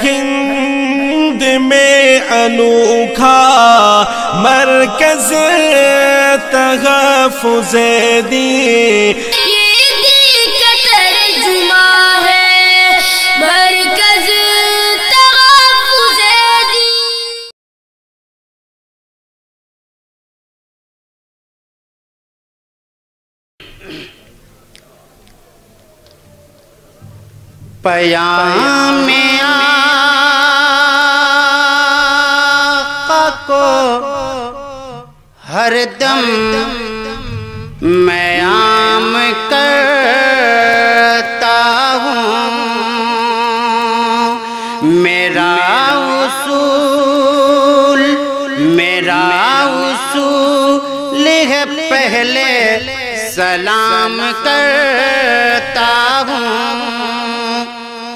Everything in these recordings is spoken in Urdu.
ہند میں انوکھا مرکز تحفظ دین، پیام آقا کو ہر دم میں عام کرتا ہوں، میرا اصول ہے پہلے سلام کرتا ہوں۔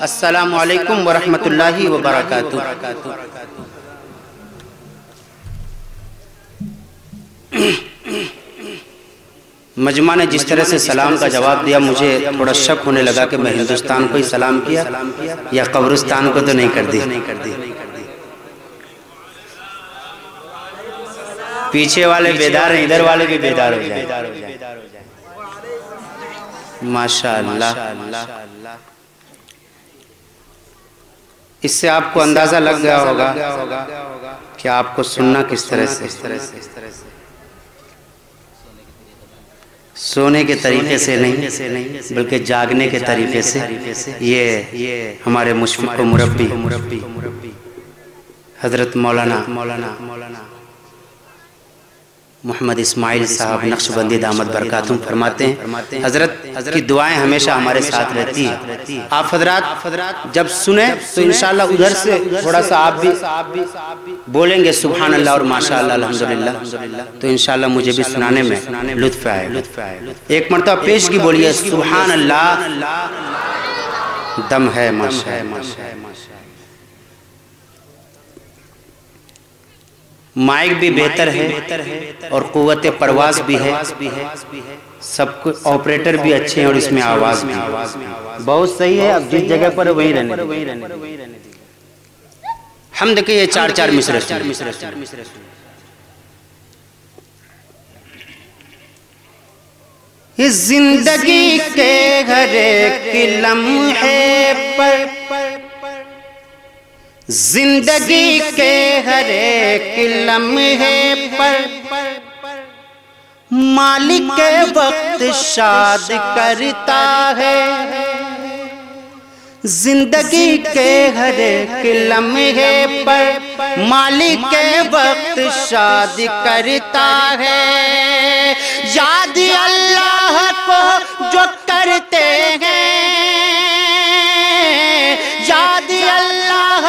السلام علیکم ورحمۃ اللہ وبرکاتہ۔ مجمع نے جس طرح سے سلام کا جواب دیا، مجھے تھوڑا شک ہونے لگا کہ میں ہندوستان کو ہی سلام کیا یا قبرستان کو تو نہیں کر دی۔ پیچھے والے بیدار ہیں، ادھر والے بھی بیدار ہو جائیں۔ ماشاءاللہ، اس سے آپ کو اندازہ لگ گیا ہوگا کہ آپ کو سننا کس طرح سے، سونے کے طریقے سے نہیں بلکہ جاگنے کے طریقے سے۔ یہ ہمارے مشفق و مربی حضرت مولانا محمد اسماعیل صاحب نقشبندی دامت برکاتہم فرماتے ہیں، حضرت کی دعائیں ہمیشہ ہمارے ساتھ رہتی ہیں۔ آپ حضرات جب سنیں تو انشاءاللہ ادھر سے تھوڑا سا آپ بھی بولیں گے سبحان اللہ اور ماشاءاللہ الحمدللہ، تو انشاءاللہ مجھے بھی سنانے میں لطف آئے گا۔ ایک مرتبہ پیشگی بولیے، سبحان اللہ دم ہے ماشاءاللہ۔ مائک بھی بہتر ہے اور قوت پرواز بھی ہے، سب کچھ آپریٹر بھی اچھے ہیں اور اس میں آواز بھی بہت صحیح ہے۔ اب جس جگہ پر وہیں رہنے حمد کے یہ چار چار مصرے اس زندگی کے ہر ایک لمحے پر، زندگی کے ہر ایک لمحے پر مالک وقت شاد کرتا ہے، زندگی کے ہر ایک لمحے پر مالک وقت شاد کرتا ہے۔ یاد اللہ کو جو کرتے ہیں، یاد اللہ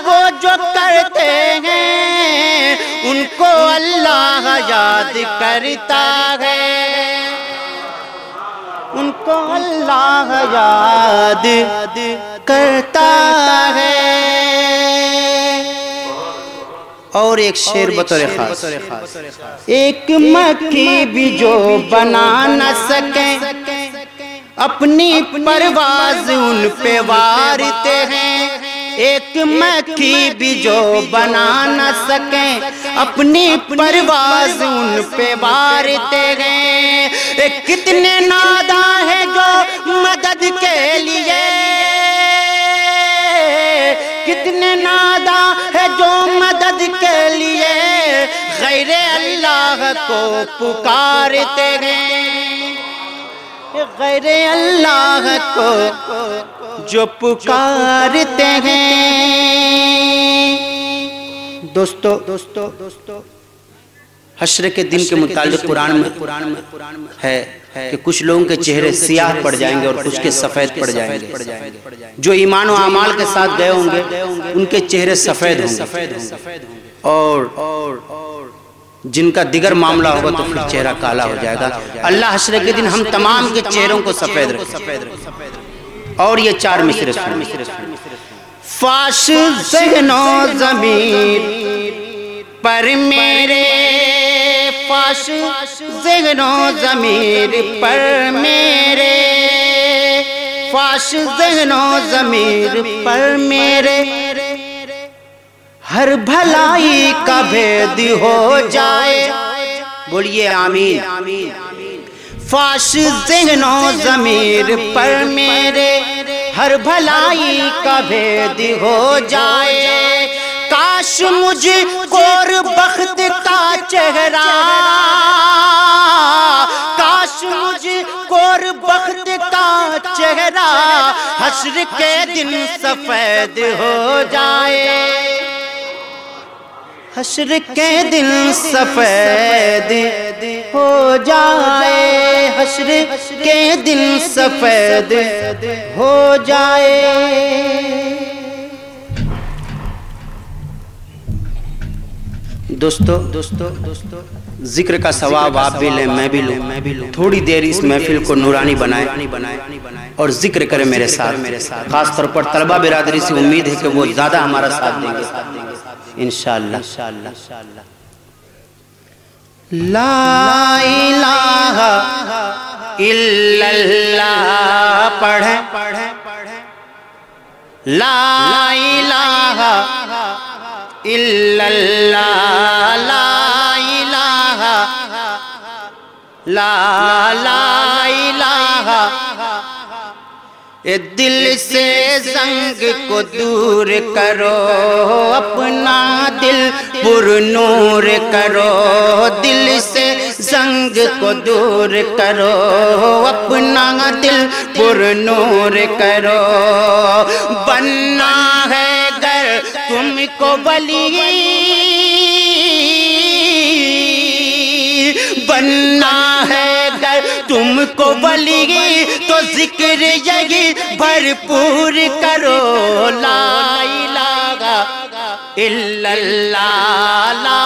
کو جو کرتے ہیں، ان کو اللہ یاد کرتا ہے، ان کو اللہ یاد کرتا ہے۔ اور ایک شعر بطور خاص، ایک مکھی بھی جو بنا نہ سکیں اپنی پرواز ان پہ وارتے ہیں، ایک مکھی بھی جو بنا نہ سکیں اپنی پرواز ان پہ وارتے ہیں۔ کتنے ناداں ہیں جو مدد کے لیے، کتنے ناداں ہیں جو مدد کے لیے غیر اللہ کو پکارتے ہیں، غیر اللہ کو جو پکارتے ہیں۔ دوستو حشر کے دن کے متعلق قرآن میں ہے کہ کچھ لوگوں کے چہرے سیاہ پڑ جائیں گے اور کچھ کے سفید پڑ جائیں گے۔ جو ایمان و اعمال کے ساتھ گئے ہوں گے ان کے چہرے سفید ہوں گے، اور جن کا دیگر معاملہ ہوگا تو پھر چہرہ کالا ہو جائے گا۔ اللہ حشر کے دن ہم تمام کے چہروں کو سفید رکھے۔ اور یہ چار مصرے سنیں، فاش ذہن و ضمیر پر میرے، فاش ذہن و ضمیر پر میرے، فاش ذہن و ضمیر پر میرے ہر بھلائی کا بھید ہو جائے، بولیے آمین۔ فاش ذہن و ضمیر پر میرے ہر بھلائی کا بھید ہو جائے، کاش مجھ کور بخت کا چہرہ، کاش مجھ کور بخت کا چہرہ حشر کے دن سفید ہو جائے، حشر کے دن سفید ہو جائے، حشر کے دن سفید ہو جائے۔ دوستو ذکر کا ثواب آپ بھی لیں، میں بھی لوں، تھوڑی دیر اس محفل کو نورانی بنائیں اور ذکر کریں میرے ساتھ۔ خاص طور پر طلبہ برادری سے امید ہے کہ وہ زیادہ ہمارا ساتھ دیں گے انشاءاللہ۔ لا الہ الا اللہ پڑھیں، لا الہ الا اللہ، لا الہ، لا الہ۔ دل سے زنگ کو دور کرو، اپنا دل پر نور کرو، دل سے زنگ کو دور کرو، اپنا دل پر نور کرو۔ بننا ہے گر تم کو ولی، بننا ہے گر تم کو ولی تو ذکر یہی بھرپور کرو، لا الہ الا اللہ، لا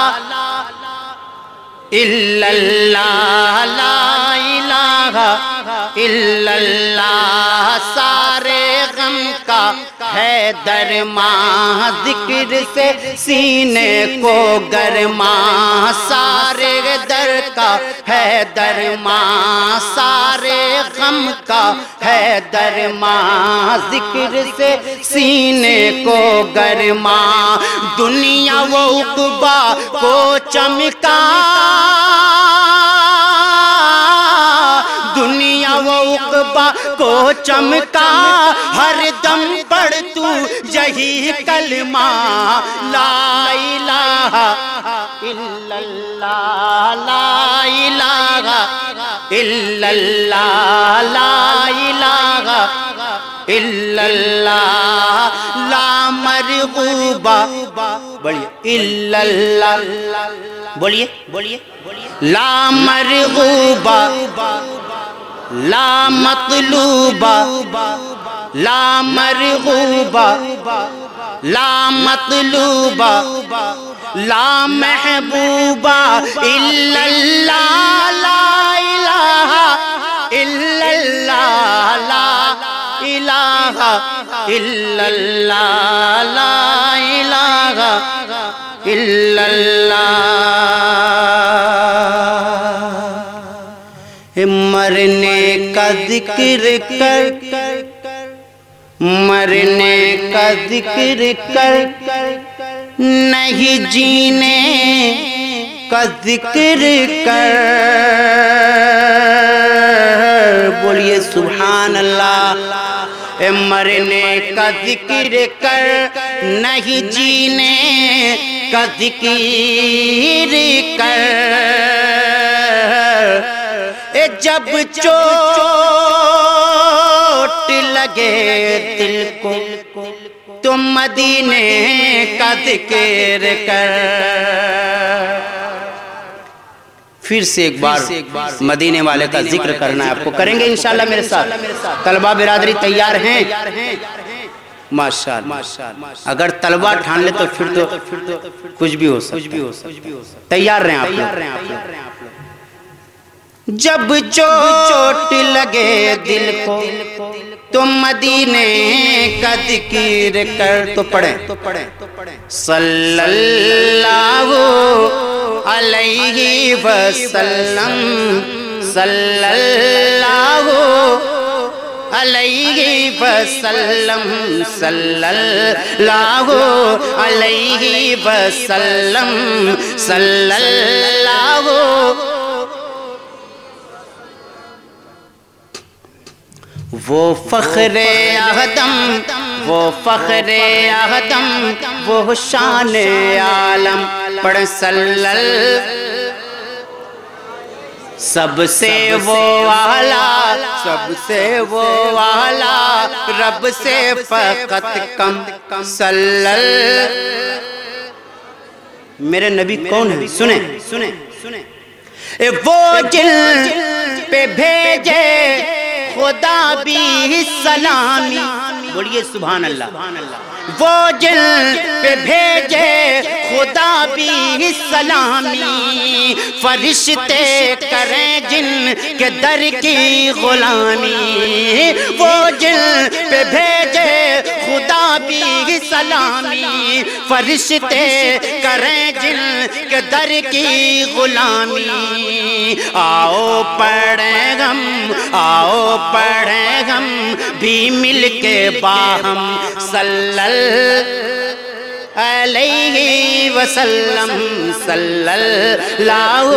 الا اللہ، لا الہ الا اللہ۔ سارے غم کا ہے درماں، ذکر سے سینے کو گرماں، سارے در کا ہے درماں، سارے غم کا ہے درماں، ذکر سے سینے کو گرماں۔ دنیا و عقبہ کو چمکا، دنیا و عقبہ کو چمکا، ہر دم پڑھ تو یہی کلمہ، لا الہ الا اللہ، لا الہ الا اللہ، لا الہ الا اللہ۔ لا مرغوبہ بولیے الا اللہ، بولیے لا مرغوبہ، لا مطلوبہ، لا مرغوبہ، لا مطلوبہ، لا محبوبہ الا اللہ، لا الہ الا اللہ، لا الہ الا اللہ، لا الہ الا اللہ۔ مرنے کا ذکر کر، مرنے کا ذکر کر، نہیں جینے کا ذکر کر، بولیے سبحان اللہ۔ مرنے کا ذکر کر، نہیں جینے کا ذکر کر، جب چوٹ لگے دل کو تو مدینے کا ذکر کر۔ پھر سے ایک بار مدینے والے کا ذکر کرنا ہے آپ کو، کریں گے انشاءاللہ میرے ساتھ؟ طلبہ برادری تیار ہیں؟ ماشاءاللہ، اگر طلبہ ٹھان لے تو پھر تو کچھ بھی ہو سکتا ہے۔ تیار رہیں آپ لوگ؟ جب چوٹ لگے دل کو تو مدینے کا ذکر کر، تو پڑھیں صلی اللہ علیہ وسلم، صلی اللہ علیہ وسلم صلی اللہ علیہ وسلم صلی اللہ وہ فخر اعظم وہ فخر اعظم وہ شان عالم پڑھ صلی سب سے وہ اعلیٰ سب سے وہ اعلیٰ رب سے فقط کم صلی میرے نبی کون ہے سنیں سنیں سنیں وہ جن پہ بھیجے خدا بھی سلامی بولیے سبحان اللہ وہ جن پہ بھیجے خدا بھی سلامی فرشتے کریں جن کے در کی غلامی وہ جن پہ بھیجے خدا بھی سلامی فرشتے کریں جن کے در کی غلامی آؤ پڑھیں آؤ پڑھیں ہم بھی مل کے باہم صلی علیہ وسلم صلی اللہ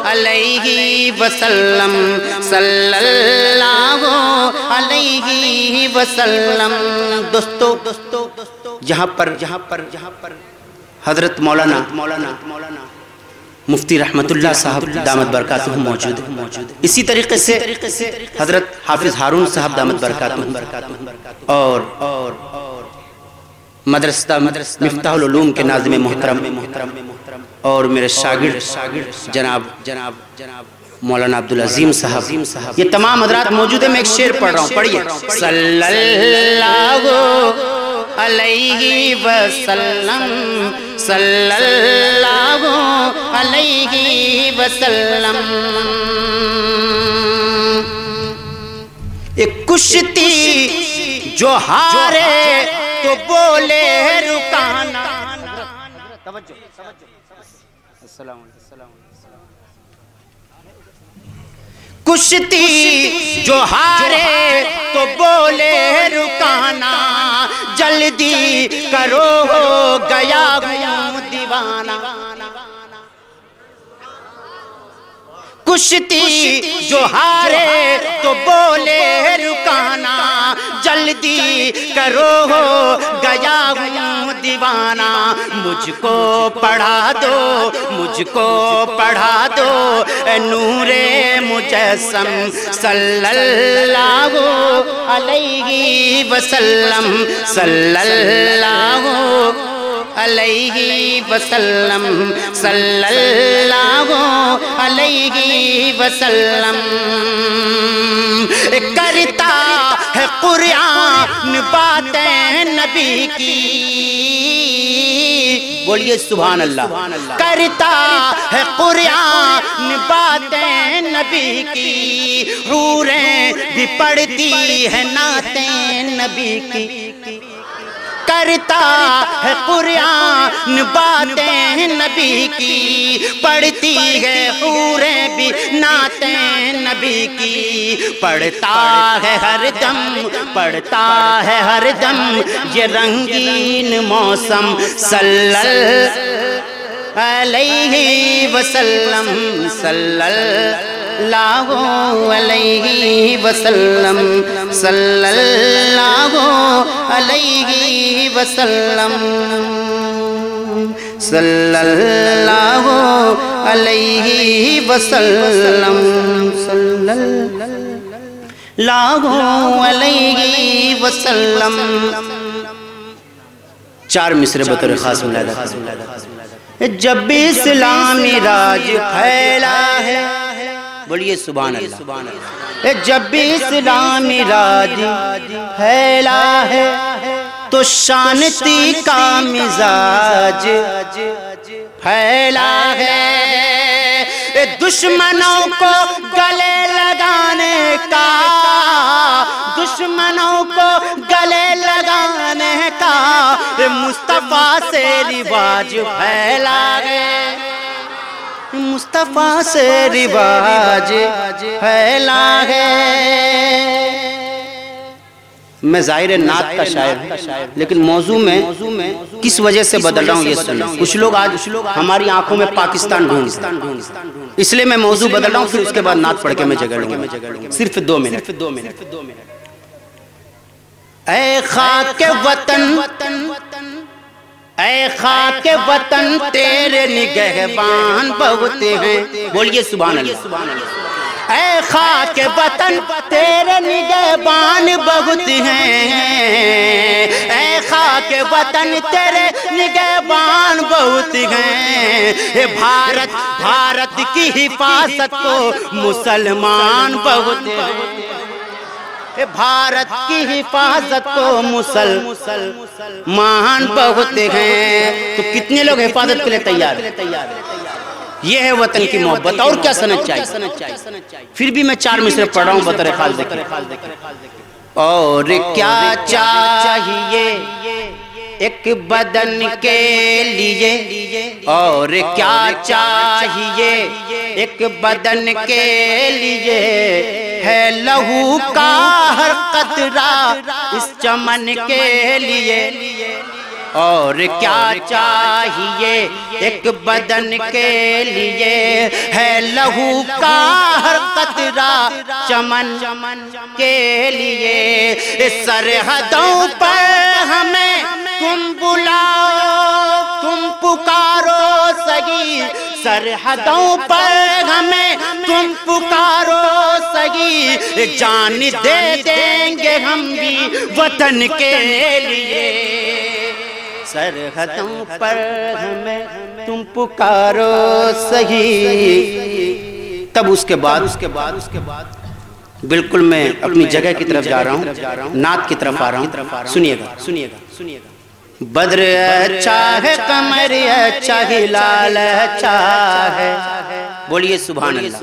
علیہ وسلم صلی اللہ علیہ وسلم دوستو جہاں پر حضرت مولانا مفتی رحمت اللہ صاحب دامت برکاتہ موجود اسی طریقے سے حضرت حافظ ہارون صاحب دامت برکاتہ اور مدرسہ مفتاح العلوم کے ناظم محترم اور میرے شاگرد جناب مولانا عبدالعظیم صاحب یہ تمام حضرات موجود ہیں میں ایک شعر پڑھ رہا ہوں پڑھیے صلی اللہ علیہ وسلم صلی اللہ علیہ وسلم ایک کشتی جو ہارے تو بولے رکانا کشتی جو ہارے تو بولے رکانا جلدی کرو ہو گیا ہوں دیوانہ کشتی جو ہارے تو بولے رکانا جلدی کرو ہو گیا ہوں دیوانہ مجھ کو پڑھا دو اے نور مجسم صلی اللہ علیہ وسلم صلی اللہ علیہ وسلم صلی اللہ علیہ وسلم کرتا ہے قرآن باتیں نبی کی بولیے سبحان اللہ کرتا ہے قرآن باتیں نبی کی حوریں بھی پڑھتی ہے نعتیں نبی کی کرتا ہے قرآن باتیں نبی کی پڑھتی ہے حوریں بھی نعتیں نبی کی پڑھتا ہے ہر دم یہ رنگین موسم صلی علیہ وسلم صلی اللہ علیہ وسلم صلی اللہ علیہ وسلم صلی اللہ علیہ وسلم صلی اللہ علیہ وسلم چار مصرے بطور خاص ملادہ جب اسلامی راج پھیلا ہے بولیے سبحان اللہ جب اسلامی راج پھیلا ہے تو شانتی کا مزاج پھیلا ہے دشمنوں کو گلے لگانے کا مصطفیٰ سے رواج پھیلا ہے مصطفیٰ سے رواج پھیلا ہے میں ظاہر نعت کا شاعر ہوں، لیکن موضوع میں کس وجہ سے بدل رہا ہوں یہ سنیں۔ کچھ لوگ آج ہماری آنکھوں میں پاکستان ڈھونڈ رہے ہیں، اس لیے میں موضوع بدل رہا ہوں، پھر اس کے بعد نعت پڑھ کے میں جگہ لوں گا، صرف 2 منٹ۔ اے خاک وطن، اے خاک وطن تیرے نگہبان بہت ہیں، بولیے سبحان اللہ۔ اے خاک وطن تیرے نگہبان بہت ہیں، اے خاک وطن تیرے نگہبان بہت ہیں، اے بھارت کی حفاظت کو مسلمان بہت ہیں، اے بھارت کی حفاظت کو مسلمان بہت ہیں۔ تو کتنے لوگ حفاظت کے لیے تیار ہیں؟ یہ ہے وطن کی محبت، اور کیا سنت چاہیے؟ پھر بھی میں 4 مصرع پڑھ رہا ہوں بطور خال ذکر۔ اور کیا چاہیے ایک بدن کے لیے، اور کیا چاہیے ایک بدن کے لیے، ہے لہو کا ہر قطرہ اس چمن کے لیے، اور کیا چاہیے ایک بدن کے لیے، ہے لہو کا ہر قطرہ چمن کے لیے، سرحدوں پر ہمیں تم بلاؤ، تم پکارو سگی، سرحدوں پر ہمیں تم پکارو سگی، جان دے دیں گے ہم بھی وطن کے لیے، سرحدوں پر ہمیں تم پکارو سہی۔ تب اس کے بعد بالکل میں اپنی جگہ کی طرف جا رہا ہوں، نعت کی طرف آ رہا ہوں، سنیے گا۔ بدر اچھا ہے، قمر اچھا، ہلال اچھا ہے، بولیے سبحان اللہ۔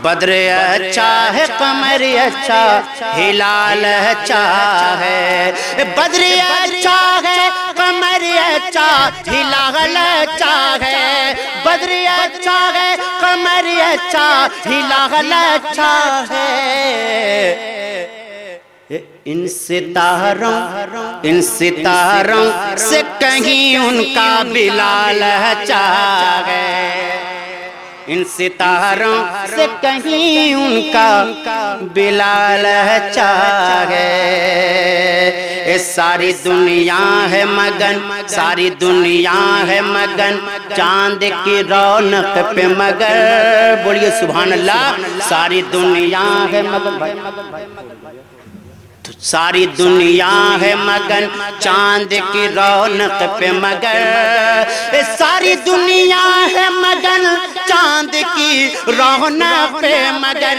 بدر اچھا ہے، قمر اچھا، ہلال اچھا ہے، بدر اچھا ہے، قمر اچھا، ہلال اچھا ہے، بدر اچھا ہے، قمر اچھا، ہلال اچھا ہے، ان ستاروں سے کہیں ان کا بلال اچھا ہے، ان ستاروں سے کہیں ان کا بلال اچھا ہے، ساری دنیا ہے مگن، ساری دنیا ہے مگن، چاند کی رونق پہ مگر، بولیے سبحان اللہ۔ ساری دنیا ہے مگن، ساری دنیا ہے مگن، چاند کی رونق پہ مگر، ساری دنیا ہے مگن، چاند کی رونق پہ مگر،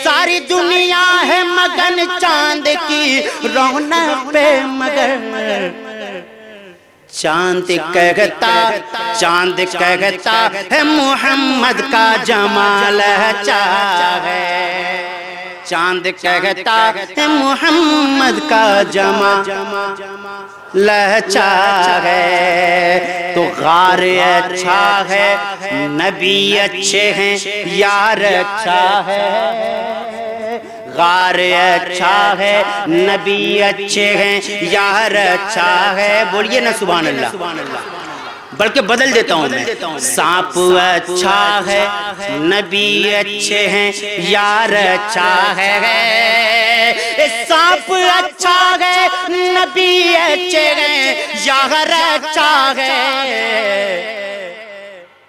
ساری دنیا ہے مگن، چاند کی رونق پہ مگر، چاند کہتا ہے محمد کا جمال اچھا ہے، چاند کہتا ہے محمد کا جمال اچھا ہے، تو غار اچھا ہے، نبی اچھے ہیں، یار اچھا ہے، غار اچھا ہے، نبی اچھے ہیں، یار اچھا ہے، بولیے نا سبحان اللہ۔ بلکہ بدل دیتا ہوں میں، سانپ اچھا ہے، نبی اچھے ہیں، یار اچھا ہے، سانپ اچھا ہے، نبی اچھے ہیں، یار اچھا ہے،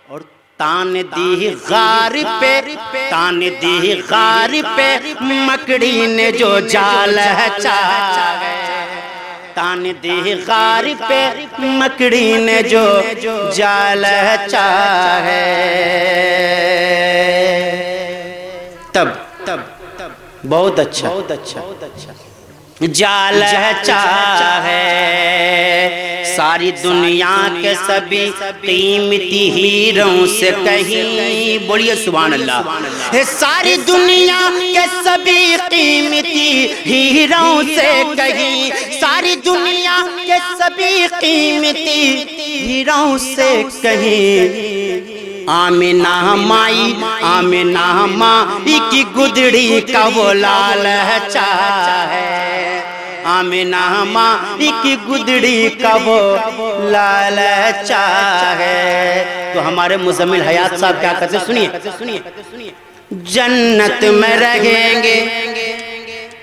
اور تان دی غار پہ مکڑی نے جو جال اچھا ہے، تان دی غار پہ مکڑی نے جو جال اچھا ہے، تب بہت اچھا جال اچھا ہے، ساری دنیا کے سبھی قیمتی ہیروں سے کہیں، بولیے سبحان اللہ، ساری دنیا کے سبھی قیمتی ہیروں سے کہیں، ساری دنیا کے سبھی قیمتی ہیروں سے کہیں، آمنہ مائی کی گدڑی کا وہ لال اچھا ہے، آمینہ ماں کی گدڑی کا وہ لالچا ہے۔ تو ہمارے مزمل حیات صاحب کیا کہتے ہیں، سنیے، جنت میں رہیں گے،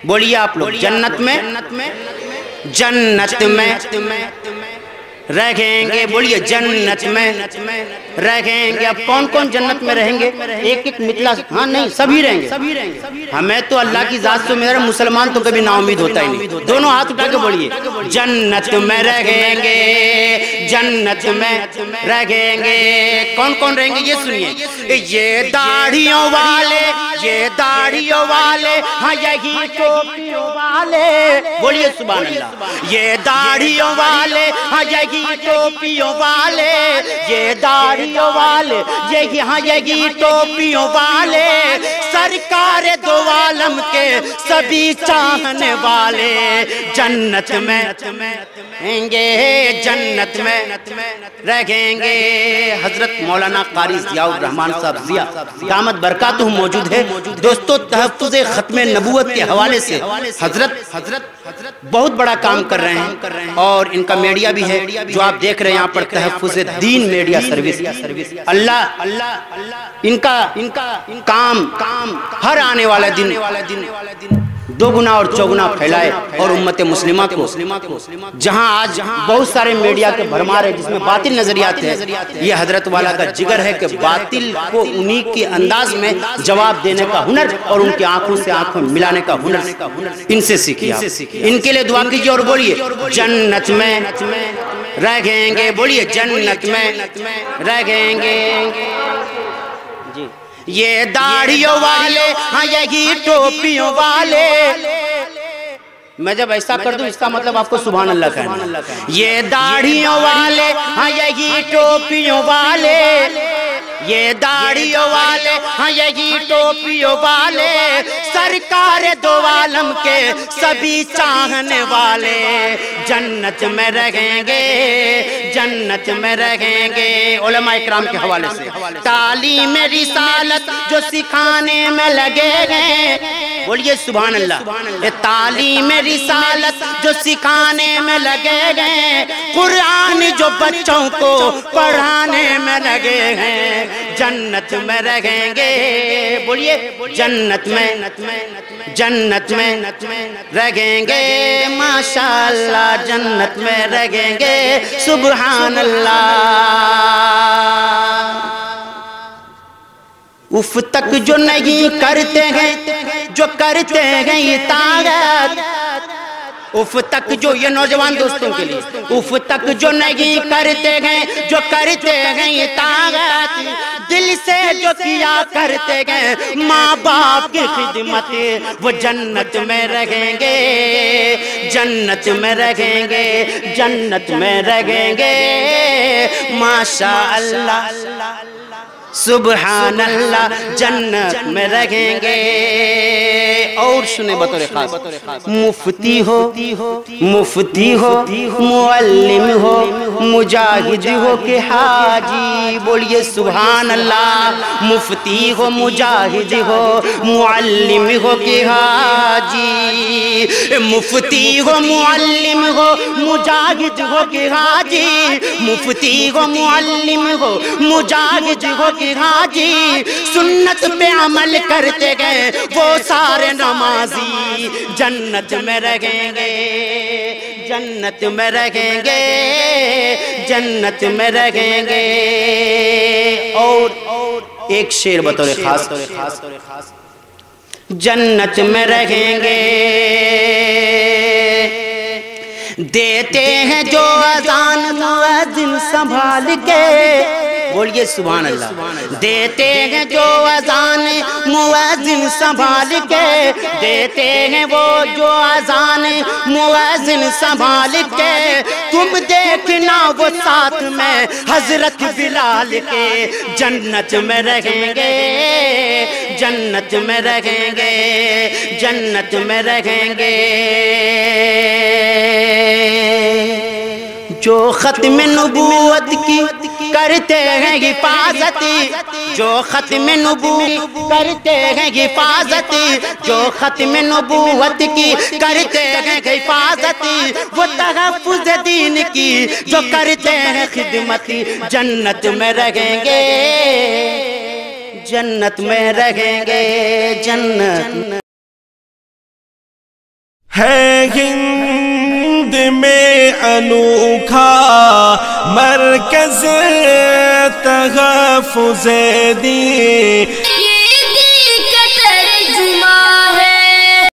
بولیے آپ لوگ، جنت میں رہیں گے، بولیے جنت میں رہیں گے۔ اب کون کون جنت میں رہیں گے؟ ایک مطلع، ہاں نہیں، سبھی رہیں گے۔ ہمیں تو اللہ کی ذات سے میرا مسلمان تو کبھی نا امید ہوتا ہی نہیں۔ دونوں ہاتھ اٹھا کے بولیے، جنت میں رہیں گے، جنت میں رہیں گے۔ کون کون رہیں گے یہ سنیے، یہ داڑھیوں والے، ہاں یہی ٹوپیوں والے، بولیے سبحان اللہ۔ یہ داڑھیوں والے، ہاں یہی ٹوپیوں والے، یہ داڑھیوں والے، یہی ٹوپیوں والے، سرکار دو عالم کے سبھی چاہنے والے، جنت میں رہیں گے، جنت میں رہیں گے۔ حضرت مولانا قاری ضیاء الرحمن صاحب ضیاء دامت برکاتہ موجود ہے۔ دوستو، تحفظ ختم نبوت کے حوالے سے حضرت بہت بڑا کام کر رہے ہیں، اور ان کا میڈیا بھی ہے جو آپ دیکھ رہے ہیں یہاں پر، تحفظ دین میڈیا سروس۔ اللہ ان کا کام ہر آنے والا دن دو گنا اور چوگنا پھیلائے، اور امت مسلمہ کو جہاں آج بہت سارے میڈیا کے بھرمار ہے جس میں باطل نظریات ہیں، یہ حضرت والا کا جگر ہے کہ باطل کو انہی کے انداز میں جواب دینے کا ہنر، اور ان کی آنکھوں سے آنکھوں ملانے کا ہنر ان سے سیکھیے آپ۔ ان کے لیے دعا کیجیے اور بولیے جنت میں رہیں گے، بولیے جنت میں رہیں گے۔ یہ داڑھیوں والے، ہاں یہی ٹوپیوں والے، میں جب ایسا کر دوں اس کا مطلب آپ کو سبحان اللہ کہنا۔ یہ داڑھیوں والے، ہاں یہی ٹوپیوں والے، یہ داڑھیوں والے، ہاں یہی ٹوپیوں والے، سرکار دو عالم کے سبھی چاہنے والے، جنت میں رہیں گے، جنت میں رہیں گے۔ علماء اکرام کے حوالے سے تعلیم رسالت جو سکھانے میں لگے گئے، بولیے سبحان اللہ۔ تعلیم رسالت جو سکھانے میں لگے گئے، قرآن جو بچوں کو پڑھانے میں لگے ہیں، جنت میں رہیں گے، بولیے جنت میں رہیں گے، ماشاءاللہ جنت میں رہیں گے، سبحان اللہ۔ اف تک جو نہیں کرتے ہیں، جو کرتے ہیں اطاعت، اف تک جو، یہ نوجوان دوستوں کے لیے، اف تک جو نہیں کرتے ہیں، جو کرتے ہیں اطاعت، دل سے جو کیا کرتے ہیں ماں باپ کی خدمت، وہ جنت میں رہیں گے، جنت میں رہیں گے، جنت میں رہیں گے، ماشاءاللہ سبحان اللہ، جنت میں رہیں گے۔ اور سنیں بطور خاص، مفتی ہو معلم ہو مجاہد ہو کہ حاجی، بولیے سبحان اللہ۔ مفتی ہو مجاہد ہو معلم ہو کہ حاجی، مفتی ہو معلم ہو مجاہد ہو کہ حاجی، مفتی ہو معلم ہو مجاہد ہو کہ حاجی، سنت پہ عمل کرتے گئے وہ سارے نمازی، جنت میں رہیں گے، جنت میں رہیں گے، جنت میں رہیں گے۔ اور ایک شعر بطور خاص، جنت میں رہیں گے، دیتے ہیں جو اذان مؤذن سنبھال کے، بولیے سبحان اللہ۔ دیتے ہیں جو اذان مؤذن سنبھال کے، دیتے ہیں وہ جو اذان مؤذن سنبھال کے، تم دیکھنا وہ ساتھ میں حضرت بلال کے، جنت میں رہیں گے، جنت میں رہیں گے، جنت میں رہیں گے۔ جو ختم نبوت کی کرتے ہیں حفاظت، جو ختم نبوت کرتے ہیں حفاظت، جو ختم نبوت کی کرتے ہیں حفاظت، وہ تحفظ دین کی جو کرتے ہیں خدمت، جنت میں رہیں گے، جنت میں رہیں گے، جنت ہے ہند میں انوکھا مرکز تحفظ دین۔